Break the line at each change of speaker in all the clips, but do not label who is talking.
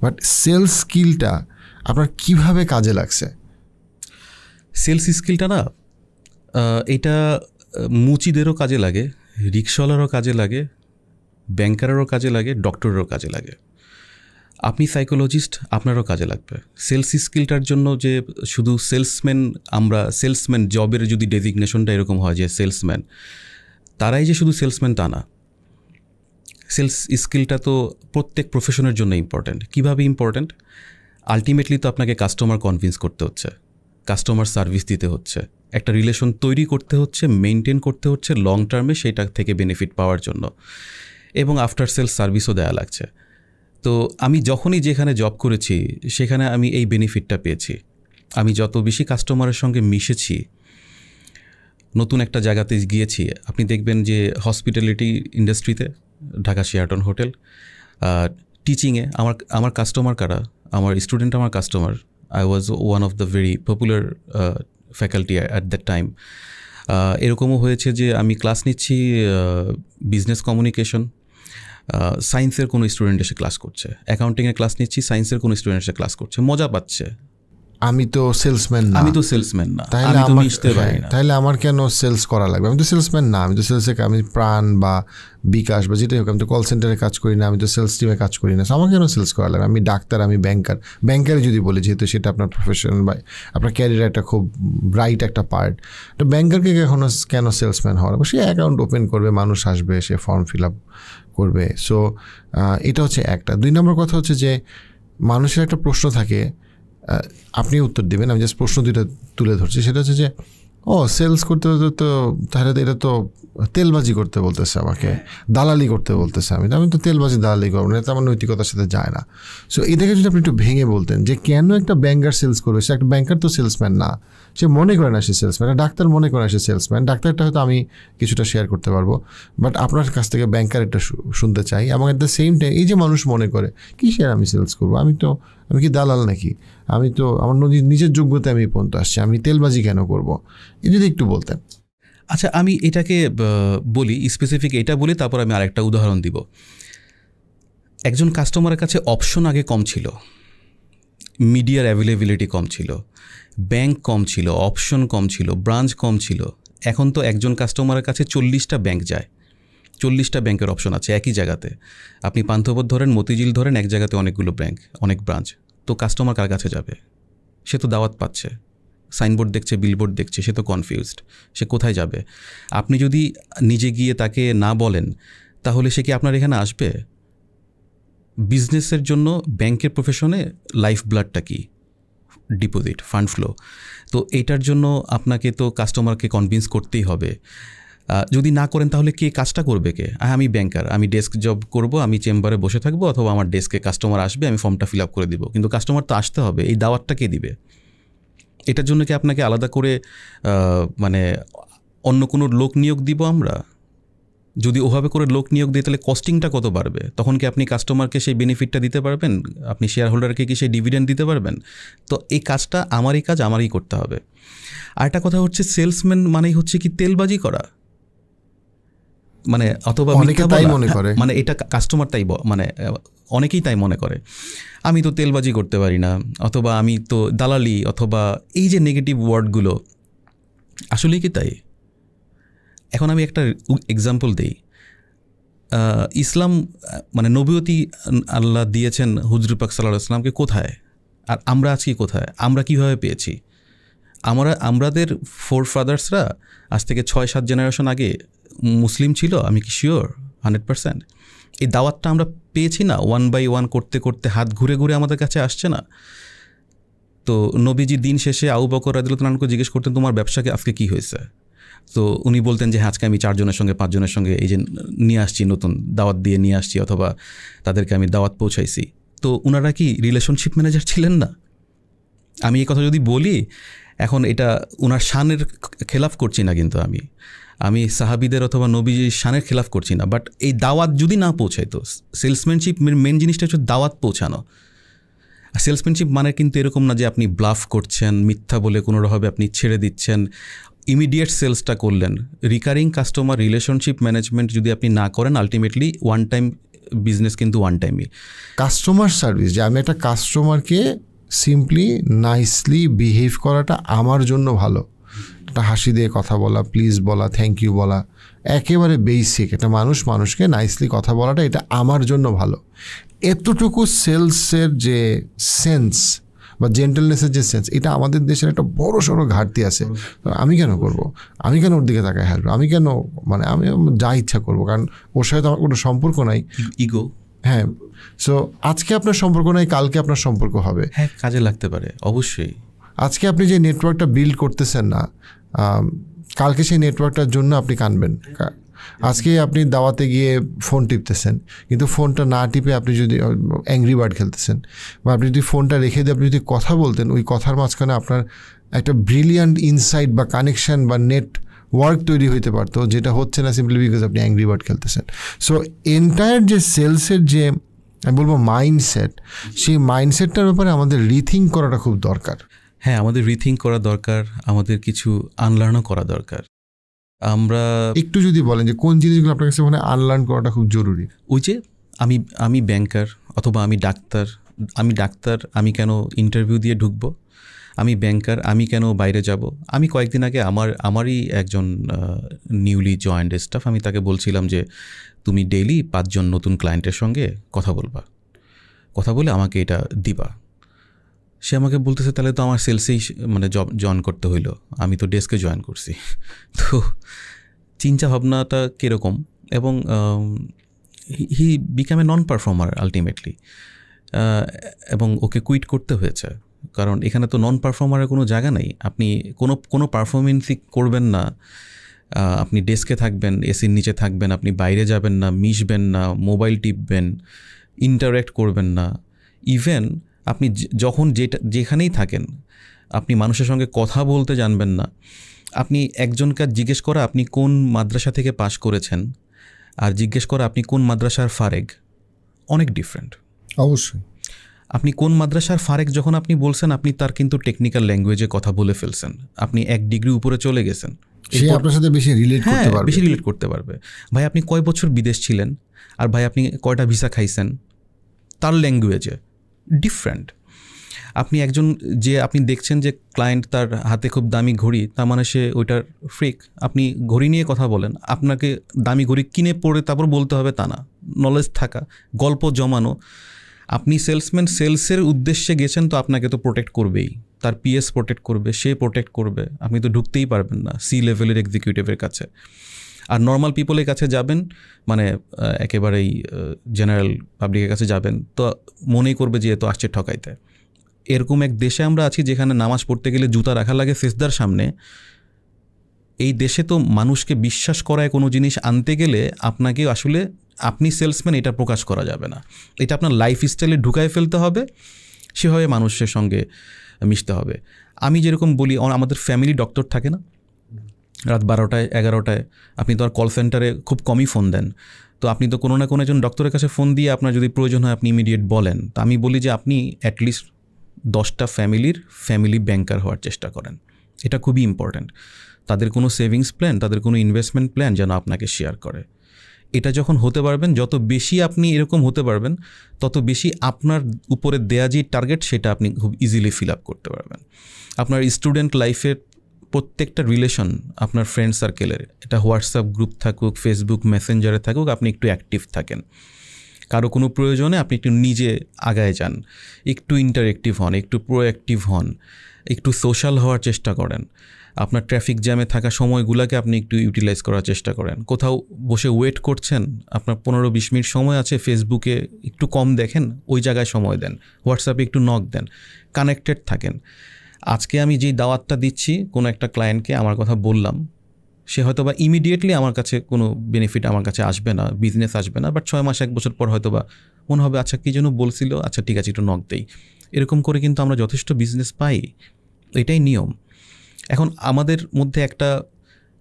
But sales স্কিলটা আপনার কিভাবে কাজে লাগছে?
সেলস স্কিলটা না, এটা মুচিদেরও কাজে লাগে, রিক্সাওয়ালারও কাজে লাগে, ব্যাংকারেরও কাজে লাগে, ডক্টরেরও কাজে লাগে। আপনি সাইকোলজিস্ট, আপনারও কাজে লাগবে। সেলস স্কিলটার জন্য যে শুধু সেলসম্যান, আমরা সেলসম্যান জবের যদি ডেজিগনেশনটা এরকম হয় যে সেলসম্যান, তারাই যে শুধু সেলসম্যান তা না। সেলস স্কিলটা তো প্রত্যেক প্রফেশনের জন্য ইম্পর্ট্যান্ট। কীভাবে ইম্পর্ট্যান্ট? আলটিমেটলি তো আপনাকে কাস্টমার কনভিন্স করতে হচ্ছে, কাস্টমার সার্ভিস দিতে হচ্ছে, একটা রিলেশন তৈরি করতে হচ্ছে, মেনটেন করতে হচ্ছে লং টার্মে, সেটা থেকে বেনিফিট পাওয়ার জন্য, এবং আফটার সেলস সার্ভিসও দেওয়া লাগছে। তো আমি যখনই যেখানে জব করেছি সেখানে আমি এই বেনিফিটটা পেয়েছি। আমি যত বেশি কাস্টমারের সঙ্গে মিশেছি, নতুন একটা জায়গাতে গিয়েছি, আপনি দেখবেন যে হসপিটালিটি ইন্ডাস্ট্রিতে, ঢাকা শেরাটন হোটেল, টিচিংয়ে আমার কাস্টমার কারা? আমার স্টুডেন্ট আমার customer. I was one of the very popular faculty at that time. এরকমও হয়েছে যে আমি ক্লাস নিচ্ছি বিজনেস কমিউনিকেশন, সায়েন্সের কোনো স্টুডেন্ট এসে ক্লাস করছে, অ্যাকাউন্টিংয়ের ক্লাস নিচ্ছি, সায়েন্সের কোনো স্টুডেন্ট এসে ক্লাস করছে, মজা পাচ্ছে।
আমি তো সেলসম্যান না,
আমি তো মিশতে পারি না।
তাহলে আমার কেন সেলস করা লাগবে? আমি তো সেলসম্যান না, আমি তো সেলসে, আমি প্রাণ বা বিকাশ বা যেটাই হোক, আমি তো কল সেন্টারে কাজ করি না, আমি তো সেলস টিমে কাজ করি না। আমার কেন সেলস করা লাগবে? আমি ডাক্তার, আমি ব্যাংকারে যদি বলি, যেহেতু সেটা আপনার প্রফেশন বা আপনার ক্যারিয়ারের একটা খুব ব্রাইট একটা পার্ট, তো ব্যাংকারকে কেন সেলসম্যান হওয়া লাগবে? সে অ্যাকাউন্ট ওপেন করবে, মানুষ আসবে, সে ফর্ম ফিল আপ করবে। সো এটা হচ্ছে একটা। 2 নম্বর কথা হচ্ছে যে মানুষের একটা প্রশ্ন থাকে, আপনি উত্তর দেবেন, আমি জাস্ট প্রশ্ন 2টা তুলে ধরছি। সেটা হচ্ছে যে সেলস করতে হতে তো তাহলে এটা তো তেলবাজি করতে বলতেছে আমাকে, দালালি করতে বলতেছে। আমি তো তেলবাজি দালালি করবো না, এটা আমার নৈতিকতার সাথে যায় না। সো এটাকে যদি আপনি একটু ভেঙে বলতেন যে কেন একটা ব্যাংকার সেলস করবে? সে একটা ব্যাংকার তো সেলসম্যান না, সে মনে করে না সে সেলসম্যান। ডাক্তার মনে করে না সে সেলসম্যান। ডাক্তারটা হয়তো আমি কিছুটা শেয়ার করতে পারবো, বাট আপনার কাছ থেকে ব্যাংকার একটা শুনতে চাই। এবং এট দ্য সেম টাইম এই যে মানুষ মনে করে কি শেয়ার আমি সেলস করবো, আমি কি দালাল নাকি? আমি তো আমার নিজের যোগ্যতায় আমি পর্যন্ত আসছি, আমি তেলবাজি কেন করবো? এই যদি একটু বলতেন।
আচ্ছা, আমি এটাকে বলি, স্পেসিফিক এটা বলি, তারপর আমি আরেকটা উদাহরণ দিব। একজন কাস্টমারের কাছে অপশন আগে কম ছিল, মিডিয়ার অ্যাভেলেবিলিটি কম ছিল, ব্যাংক কম ছিল, অপশন কম ছিল, ব্রাঞ্চ কম ছিল। এখন তো একজন কাস্টমারের কাছে 40টা ব্যাংক যায়, 40টা ব্যাংকের অপশন আছে একই জায়গাতে। আপনি পান্থপথ ধরেন, মতিঝিল ধরেন, এক জায়গাতে অনেকগুলো ব্যাংক, অনেক ব্রাঞ্চ। তো কাস্টমার কার কাছে যাবে? সে তো দাওয়াত পাচ্ছে, সাইনবোর্ড দেখছে, বিলবোর্ড দেখছে, সে তো কনফিউজড, সে কোথায় যাবে? আপনি যদি নিজে গিয়ে তাকে না বলেন, তাহলে সে কি আপনার এখানে আসবে? বিজনেসের জন্য ব্যাংকের প্রফেশনে লাইফ ব্লাডটা কি? Deposit, fund flow. তো এইটার জন্য আপনাকে তো কাস্টমারকে কনভিন্স করতেই হবে। যদি না করেন তাহলে কে কাজটা করবে? কে? আমি ব্যাংকার, আমি ডেস্ক জব করব, আমি চেম্বারে বসে থাকবো, অথবা আমার ডেস্কে কাস্টমার আসবে, আমি ফর্মটা ফিল আপ করে দিব। কিন্তু কাস্টমার তো আসতে হবে, এই দাওয়াতটা কে দিবে? এটার জন্য কি আপনাকে আলাদা করে মানে অন্য কোনো লোক নিয়োগ দিব আমরা? যদি ওভাবে করে লোক নিয়োগ দিয়ে তাহলে কস্টিংটা কত বাড়বে? তখন কি আপনি কাস্টমারকে সেই বেনিফিটটা দিতে পারবেন? আপনি শেয়ার হোল্ডারকে কি সেই ডিভিডেন্ড দিতে পারবেন? তো এই কাজটা আমারই কাজ, আমারই করতে হবে। আরেকটা কথা হচ্ছে, সেলসম্যান মানেই হচ্ছে কি তেলবাজি করা, মানে অথবা
তাই মনে করে,
মানে এটা কাস্টমার তাই, মানে অনেকেই তাই মনে করে, আমি তো তেলবাজি করতে পারি না, অথবা আমি তো দালালি, অথবা এই যে নেগেটিভ ওয়ার্ডগুলো, আসলেই কি তাই? এখন আমি একটা এক্সাম্পল দিই। ইসলাম মানে নবুয়তি আল্লাহ দিয়েছেন হুজুর পাক সাল্লাল্লাহু আলাইহি ওয়াসাল্লামকে কোথায়? আর আমরা আজকে কোথায়? আমরা কিভাবে পেয়েছি? আমাদের ফোরফাদার্সরা আজ থেকে 6-7 জেনারেশন আগে মুসলিম ছিল, আমি কি শিওর 100%? এই দাওয়াতটা আমরা পেয়েছি না, 1 বাই 1 করতে করতে হাত ঘুরে ঘুরে আমাদের কাছে আসছে না? তো নবীজি দিন শেষে আবু বকর রাদিয়াল্লাহু আনহুকে জিজ্ঞেস করতেন, তোমার ব্যবসাকে আজকে কি হয়েছে? তো উনি বলতেন যে আজকে আমি 4 জনের সঙ্গে 5 জনের সঙ্গে এই যে নিয়ে আসছি, নতুন দাওয়াত দিয়ে নিয়ে আসছি, অথবা তাদেরকে আমি দাওয়াত পৌঁছাইছি। তো ওনারা কি রিলেশনশিপ ম্যানেজার ছিলেন না? আমি এই কথা যদি বলি, এখন এটা ওনার শানের খেলাফ করছি না, কিন্তু আমি সাহাবিদের অথবা নবীজির শানের খেলাফ করছি না। বাট এই দাওয়াত যদি না পৌঁছাইতো, সেলসম্যানশিপ মেন জিনিসটা হচ্ছে দাওয়াত পৌঁছানো। আর সেলসম্যানশিপ মানে কিন্তু এরকম না যে আপনি ব্লাফ করছেন, মিথ্যা বলে কোনোভাবে আপনি ছেড়ে দিচ্ছেন, ইমিডিয়েট সেলসটা করলেন। রিকারিং কাস্টমার রিলেশনশিপ ম্যানেজমেন্ট যদি আপনি না করেন, আলটিমেটলি ওয়ান টাইম বিজনেস কিন্তু ওয়ান টাইমই।
কাস্টমার সার্ভিস, যে আমি একটা কাস্টমারকে সিম্পলি নাইসলি বিহেভ করাটা আমার জন্য ভালো, একটা হাসি দিয়ে কথা বলা, প্লিজ বলা, থ্যাংক ইউ বলা, একেবারে বেসিক একটা মানুষকে নাইসলি কথা বলাটা এটা আমার জন্য ভালো। এতটুকু সেলসের যে সেন্স বা জেন্টেলনেসের যে সেন্স, এটা আমাদের দেশের একটা বড় সড়ো ঘাটতি আছে। আমি কেন করব, আমি কেন ওর দিকে তাকায় হাসবো, আমি কেন মানে আমি যা ইচ্ছা করবো, কারণ ওর সাথে আমার কোনো সম্পর্ক নাই,
ইগো।
হ্যাঁ, সো আজকে আপনার সম্পর্ক নাই, কালকে আপনার সম্পর্ক হবে,
হ্যাঁ কাজে লাগতে পারে অবশ্যই।
আজকে আপনি যে নেটওয়ার্কটা বিল্ড করতেছেন না, কালকে সেই নেটওয়ার্কটার জন্য আপনি কানবেন। আজকে আপনি দাওয়াতে গিয়ে ফোন টিপতেছেন, কিন্তু ফোনটা না টিপে আপনি যদি অ্যাংরি বার্ড খেলতেছেন, বা আপনি যদি ফোনটা রেখে দিয়ে আপনি যদি কথা বলতেন, ওই কথার মাঝখানে আপনার একটা ব্রিলিয়ান্ট ইনসাইট বা কানেকশান বা নেটওয়ার্ক তৈরি হইতে পারতো, যেটা হচ্ছে না সিম্পলি বিকজ আপনি অ্যাংরি বার্ড খেলতেছেন। সো এন্টায়ার যে সেলসের যে আমি বলবো মাইন্ডসেট, সেই মাইন্ডসেটটার ব্যাপারে আমাদের রিথিঙ্ক করাটা খুব দরকার।
হ্যাঁ, আমাদের রিথিঙ্ক করা দরকার, আমাদের কিছু আনলার্নও করা দরকার। আমরা
একটু যদি বলেন যে কোন জিনিসগুলো আপনার কাছে মানে আনলার্ন করাটা খুব জরুরি।
ওই যে আমি ব্যাংকার অথবা আমি ডাক্তার, আমি কেন ইন্টারভিউ দিয়ে ঢুকবো? আমি ব্যাংকার, আমি কেন বাইরে যাব? আমি কয়েকদিন আগে আমারই একজন নিউলি জয়েন্ট স্টাফ, আমি তাকে বলছিলাম যে তুমি ডেইলি 5 জন নতুন ক্লায়েন্টের সঙ্গে কথা বলে আমাকে এটা দিবা। সে আমাকে বলতেছে তাহলে তো আমার সেলসেই মানে জয়েন করতে হইলো, আমি তো ডেস্কে জয়েন করছি। তো চিন্তা ভাবনাটা কীরকম, এবং he became a non performer ultimately, এবং ওকে কুইট করতে হয়েছে, কারণ এখানে তো নন পারফর্মারের কোনো জায়গা নেই। আপনি কোনো পারফরমেন্সই করবেন না, আপনি ডেস্কে থাকবেন, এসির নিচে থাকবেন, আপনি বাইরে যাবেন না, মিশবেন না, মোবাইল টিপবেন, ইন্টারঅ্যাক্ট করবেন না। ইভেন আপনি যখন যেখানেই থাকেন আপনি মানুষের সঙ্গে কথা বলতে জানবেন না। আপনি একজনকে জিজ্ঞেস করা আপনি কোন মাদ্রাসা থেকে পাশ করেছেন আর জিজ্ঞেস করা আপনি কোন মাদ্রাসার ফারেক, অনেক ডিফারেন্ট।
অবশ্যই
আপনি কোন মাদ্রাসার ফারেক যখন আপনি বলছেন, আপনি তার কিন্তু টেকনিক্যাল ল্যাঙ্গুয়েজে কথা বলে ফেলছেন, আপনি 1 ডিগ্রি উপরে চলে গেছেন,
সে আপনার সাথে বেশি রিলেট
করতে পারবে। ভাই আপনি কয় বছর বিদেশ ছিলেন, আর ভাই আপনি কয়টা ভিসা খাইছেন, তার ল্যাঙ্গুয়েজে ডিফারেন্ট। আপনি আপনি দেখছেন যে ক্লায়েন্ট তার হাতে খুব দামি ঘড়ি, তার মানে সে ওইটার ফ্রিক। আপনি ঘড়ি নিয়ে কথা বলেন, আপনাকে দামি ঘড়ি কিনে পড়ে তারপর বলতে হবে তা না, নলেজ থাকা, গল্প জমানো। আপনি সেলসের উদ্দেশ্যে গেছেন, তো আপনাকে তো প্রোটেক্ট করবেই, তার পিএস প্রোটেক্ট করবে, সে প্রোটেক্ট করবে, আপনি তো ঢুকতেই পারবেন না সি লেভেলের এক্সিকিউটিভের কাছে। আর নর্মাল পিপলের কাছে যাবেন, মানে একেবারেই জেনারেল পাবলিকের কাছে যাবেন, তো মনেই করবে যে এ তো আসছে ঠকাইতে। এরকম এক দেশে আমরা আছি যেখানে নামাজ পড়তে গেলে জুতা রাখা লাগে সেজদার সামনে। এই দেশে তো মানুষকে বিশ্বাস করায় কোনো জিনিস আনতে গেলে আপনাকে আসলে আপনি সেলসম্যান এটা প্রকাশ করা যাবে না, এটা আপনার লাইফ স্টাইলে ঢুকায় ফেলতে হবে, সেভাবে মানুষের সঙ্গে মিশতে হবে। আমি যেরকম বলি, আমাদের ফ্যামিলি ডক্টর থাকে না, রাত 12টায় 11টায়, আপনি তো আর কল সেন্টারে খুব কমই ফোন দেন, তো আপনি তো কোনো না কোনো একজন ডক্টরের কাছে ফোন দিয়ে আপনার যদি প্রয়োজন হয় আপনি ইমিডিয়েট বলেন। তো আমি বলি যে আপনি অ্যাটলিস্ট 10টা ফ্যামিলি ব্যাংকার হওয়ার চেষ্টা করেন, এটা খুবই ইম্পর্ট্যান্ট। তাদের কোনো সেভিংস প্ল্যান, তাদের কোনো ইনভেস্টমেন্ট প্ল্যান যেন আপনাকে শেয়ার করে। এটা যখন হতে পারবেন, যত বেশি আপনি এরকম হতে পারবেন, তত বেশি আপনার উপরে দেয়া যে টার্গেট সেটা আপনি খুব ইজিলি ফিল আপ করতে পারবেন। আপনার স্টুডেন্ট লাইফের প্রত্যেকটা রিলেশন, আপনার ফ্রেন্ড সার্কেলের, এটা হোয়াটসঅ্যাপ গ্রুপ থাকুক, ফেসবুক মেসেঞ্জারে থাকুক, আপনি একটু অ্যাক্টিভ থাকেন। কারো কোনো প্রয়োজনে আপনি একটু নিজে আগায় যান, একটু ইন্টারেক্টিভ হন, একটু প্রোঅ্যাক্টিভ হন, একটু সোশ্যাল হওয়ার চেষ্টা করেন। আপনার ট্রাফিক জ্যামে থাকা সময়গুলোকে আপনি একটু ইউটিলাইজ করার চেষ্টা করেন। কোথাও বসে ওয়েট করছেন, আপনার 15-20 মিনিট সময় আছে, ফেসবুকে একটু কম দেখেন, ওই জায়গায় সময় দেন, হোয়াটসঅ্যাপে একটু নক দেন, কানেক্টেড থাকেন। আজকে আমি যেই দাওয়াতটা দিচ্ছি কোনো একটা ক্লায়েন্টকে, আমার কথা বললাম, সে হয়তো বা ইমিডিয়েটলি আমার কাছে কোনো বেনিফিট আমার কাছে আসবে না, বিজনেস আসবে না, বাট 6 মাস 1 বছর পর হয়তো বা মনে হবে আচ্ছা কী যেন বলছিল, আচ্ছা ঠিক আছে একটু নক দেই। এরকম করে কিন্তু আমরা যথেষ্ট বিজনেস পাই, এটাই নিয়ম। এখন আমাদের মধ্যে একটা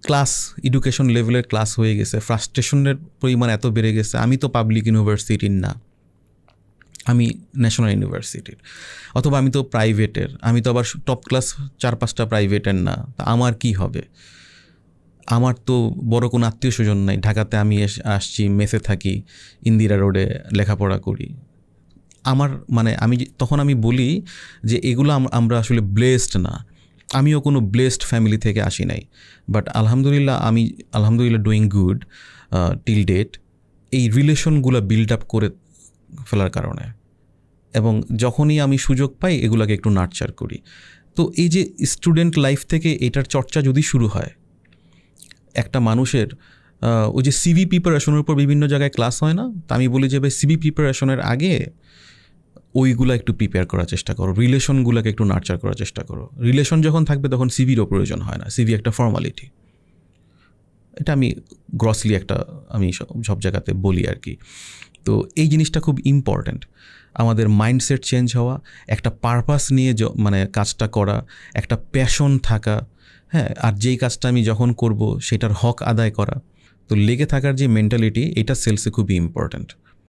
ক্লাস, এডুকেশন লেভেলের ক্লাস হয়ে গেছে, ফ্রাস্ট্রেশনের পরিমাণ এত বেড়ে গেছে। আমি তো পাবলিক ইউনিভার্সিটির না, আমি ন্যাশনাল ইউনিভার্সিটির, অথবা আমি তো প্রাইভেটের, আমি তো আবার টপ ক্লাস 4-5টা প্রাইভেটের না, তা আমার কি হবে? আমার তো বড় কোনো আত্মীয় স্বজন নাই, ঢাকাতে আমি আসছি, মেসে থাকি, ইন্দিরা রোডে লেখাপড়া করি। আমার মানে তখন আমি বলি যে এগুলো আমরা আসলে ব্লেসড না। আমিও কোনো ব্লেসড ফ্যামিলি থেকে আসি নাই, বাট আলহামদুলিল্লাহ ডুইং গুড টিল ডেট, এই রিলেশনগুলো বিল্ড আপ করে ফেলার কারণে। এবং যখনই আমি সুযোগ পাই এগুলোকে একটু নার্চার করি। তো এই যে স্টুডেন্ট লাইফ থেকে এটার চর্চা যদি শুরু হয়, একটা মানুষের ওই যে সিভি প্রিপারেশনের উপর বিভিন্ন জায়গায় ক্লাস হয় না, তা আমি বলি যে ভাই সিভি প্রিপারেশনের আগে ওইগুলো একটু প্রিপেয়ার করার চেষ্টা করো, রিলেশনগুলোকে একটু নার্চার করার চেষ্টা করো। রিলেশন যখন থাকবে তখন সিভিরও প্রয়োজন হয় না, সিভি একটা ফর্মালিটি। এটা আমি গ্রসলি আমি সব জায়গাতে বলি আর কি। তো এই জিনিসটা খুব ইম্পর্ট্যান্ট, আমাদের মাইন্ডসেট চেঞ্জ হওয়া, একটা পারপাস নিয়ে মানে কাজটা করা, একটা প্যাশন থাকা, হ্যাঁ, আর যেই কাজটা আমি যখন করব সেটার হক আদায় করা। তো লেগে থাকার যে মেন্টালিটি, এটা সেলসে খুবই ইম্পর্ট্যান্ট।